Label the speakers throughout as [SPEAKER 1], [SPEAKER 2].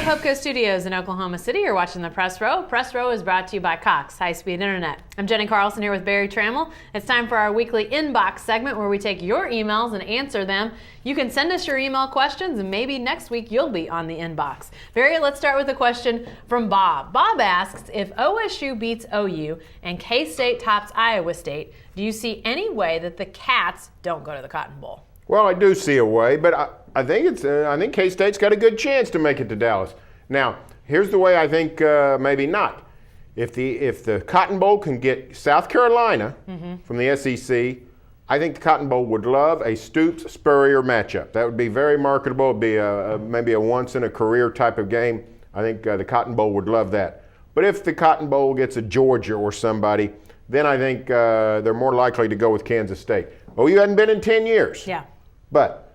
[SPEAKER 1] HopeCo Studios in Oklahoma City. You're watching the Press Row. Press Row is brought to you by Cox High-Speed Internet. I'm Jenny Carlson here with Barry Trammell. It's time for our weekly inbox segment where we take your emails and answer them. You can send us your email questions and maybe next week you'll be on the inbox. Barry, let's start with a question from Bob. Bob asks, if OSU beats OU and K-State tops Iowa State, do you see any way that the Cats don't go to the Cotton Bowl?
[SPEAKER 2] Well, I do see a way, but I think K-State's got a good chance to make it to Dallas. Now, here's the way I think maybe not. If the Cotton Bowl can get South Carolina from the SEC, I think the Cotton Bowl would love a Stoops-Spurrier matchup. That would be very marketable. It'd be maybe a once-in-a-career type of game. I think the Cotton Bowl would love that. But if the Cotton Bowl gets a Georgia or somebody, then I think they're more likely to go with Kansas State. OU hadn't been in 10 years.
[SPEAKER 1] Yeah.
[SPEAKER 2] But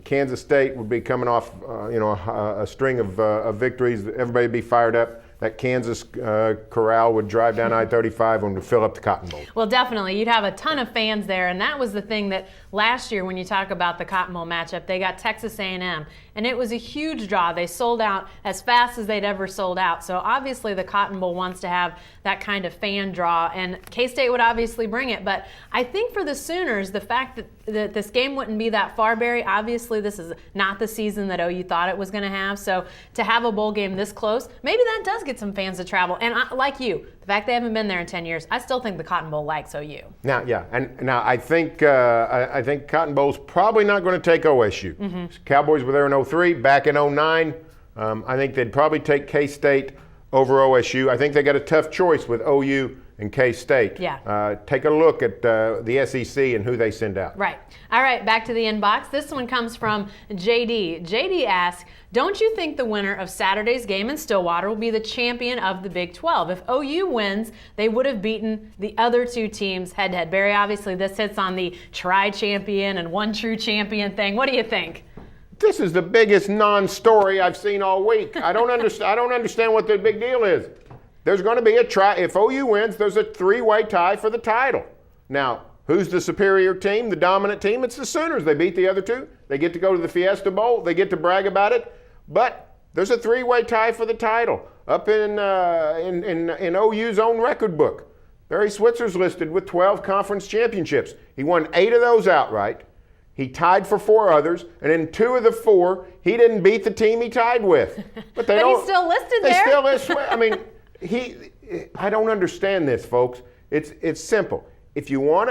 [SPEAKER 2] Kansas State would be coming off, a string of victories. Everybody would be fired up. That Kansas corral would drive down I-35 and would fill up the Cotton Bowl.
[SPEAKER 1] Well, definitely. You'd have a ton of fans there, and that was the thing that last year when you talk about the Cotton Bowl matchup, they got Texas A&M, and it was a huge draw. They sold out as fast as they'd ever sold out. So obviously the Cotton Bowl wants to have that kind of fan draw, and K-State would obviously bring it. But I think for the Sooners, the fact that this game wouldn't be that far, Barry, obviously this is not the season that OU thought it was going to have. So to have a bowl game this close, maybe that does get some fans to travel. And like you, the fact they haven't been there in 10 years, I still think the Cotton Bowl likes OU.
[SPEAKER 2] Now, yeah, and now I think Cotton Bowl's probably not going to take OSU. Cowboys were there in 03, back in 09. I think they'd probably take K-State over OSU. I think they got a tough choice with OU and K-State.
[SPEAKER 1] Yeah.
[SPEAKER 2] Take a look at the SEC and who they send out.
[SPEAKER 1] Right. All right, back to the inbox. This one comes from JD. JD asks, don't you think the winner of Saturday's game in Stillwater will be the champion of the Big 12? If OU wins, they would have beaten the other two teams head-to-head. Barry, obviously this hits on the tri-champion and one true champion thing. What do you think?
[SPEAKER 2] This is the biggest non-story I've seen all week. I don't understand what the big deal is. There's going to be a try. If OU wins, there's a three-way tie for the title. Now, who's the superior team, the dominant team? It's the Sooners. They beat the other two. They get to go to the Fiesta Bowl. They get to brag about it. But there's a three-way tie for the title up in OU's own record book. Barry Switzer's listed with 12 conference championships. He won 8 of those outright. He tied for 4 others, and in 2 of the 4, he didn't beat the team he tied with. But
[SPEAKER 1] he's still listed there.
[SPEAKER 2] They still list. I mean, I don't understand this, folks. It's simple. If you want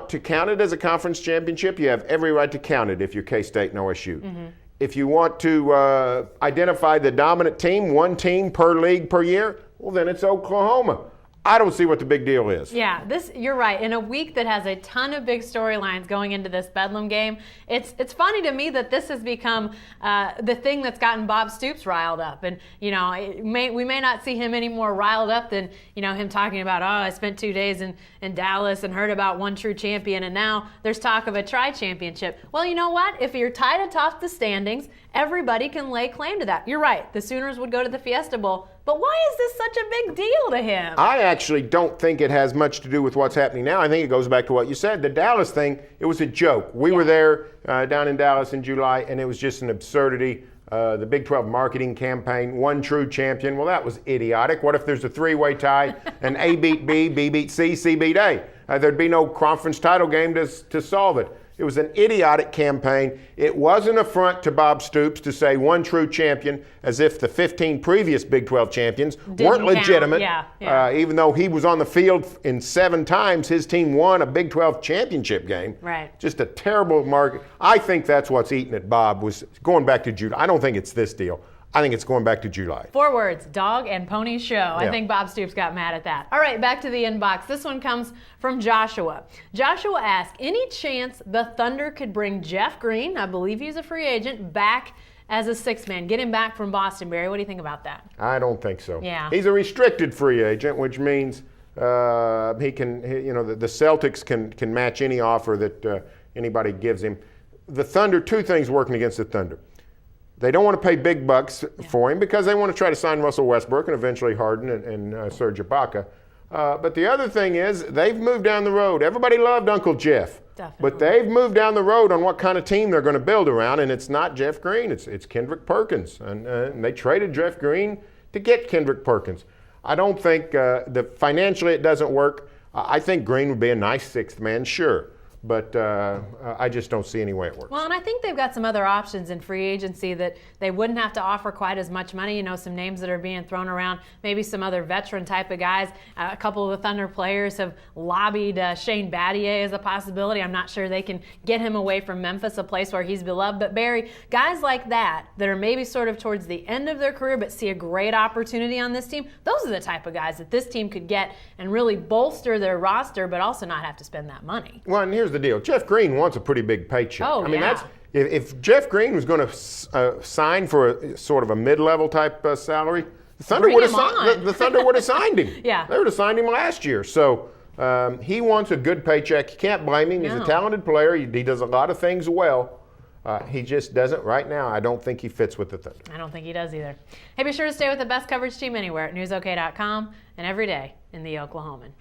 [SPEAKER 2] to count it as a conference championship, you have every right to count it if you're K-State and OSU. If you want to identify the dominant team, one team per league per year, well, then it's Oklahoma. I don't see what the big deal is.
[SPEAKER 1] Yeah, you're right. In a week that has a ton of big storylines going into this Bedlam game, it's funny to me that this has become the thing that's gotten Bob Stoops riled up. And, we may not see him any more riled up than, him talking about, I spent 2 days in Dallas and heard about one true champion, and now there's talk of a tri-championship. Well, you know what? If you're tied atop the standings, everybody can lay claim to that. You're right. The Sooners would go to the Fiesta Bowl. But why is this such a big deal to him?
[SPEAKER 2] I actually don't think it has much to do with what's happening now. I think it goes back to what you said. The Dallas thing, it was a joke. We were there down in Dallas in July, and it was just an absurdity. The Big 12 marketing campaign, one true champion. Well, that was idiotic. What if there's a three-way tie and A beat B, B beat C, C beat A? There'd be no conference title game to solve it. It was an idiotic campaign. It was an affront to Bob Stoops to say one true champion, as if the 15 previous Big 12 champions weren't legitimate. Even though he was on the field in 7 times, his team won a Big 12 championship game.
[SPEAKER 1] Right.
[SPEAKER 2] Just a terrible market. I think that's what's eating at Bob, was going back to July. I don't think it's this deal. I think it's going back to July.
[SPEAKER 1] 4 words, dog and pony show. Yeah. I think Bob Stoops got mad at that. All right, back to the inbox. This one comes from Joshua. Joshua asks, any chance the Thunder could bring Jeff Green, I believe he's a free agent, back as a 6-man? Get him back from Boston, Barry. What do you think about that?
[SPEAKER 2] I don't think so.
[SPEAKER 1] Yeah.
[SPEAKER 2] He's a restricted free agent, which means the Celtics can match any offer that anybody gives him. The Thunder, 2 things working against the Thunder. They don't want to pay big bucks for him because they want to try to sign Russell Westbrook and eventually Harden and Serge Ibaka. But the other thing is they've moved down the road. Everybody loved Uncle Jeff.
[SPEAKER 1] Definitely.
[SPEAKER 2] But they've moved down the road on what kind of team they're going to build around, and it's not Jeff Green. It's Kendrick Perkins. And they traded Jeff Green to get Kendrick Perkins. I don't think financially it doesn't work. I think Green would be a nice sixth man, sure. But I just don't see any way it works.
[SPEAKER 1] Well, and I think they've got some other options in free agency that they wouldn't have to offer quite as much money. You know, some names that are being thrown around, maybe some other veteran type of guys. A couple of the Thunder players have lobbied Shane Battier as a possibility. I'm not sure they can get him away from Memphis, a place where he's beloved. But Barry, guys like that are maybe sort of towards the end of their career but see a great opportunity on this team, those are the type of guys that this team could get and really bolster their roster but also not have to spend that money.
[SPEAKER 2] Well, and here's the deal. Jeff Green wants a pretty big paycheck.
[SPEAKER 1] Oh,
[SPEAKER 2] I mean,
[SPEAKER 1] yeah.
[SPEAKER 2] If Jeff Green was going to sign for a sort of a mid-level type salary, the Thunder would have signed him.
[SPEAKER 1] Yeah.
[SPEAKER 2] They would have signed him last year. So he wants a good paycheck. You can't blame him. He's a talented player. He does a lot of things well. He just doesn't right now. I don't think he fits with the Thunder.
[SPEAKER 1] I don't think he does either. Hey, be sure to stay with the best coverage team anywhere at newsok.com and every day in the Oklahoman.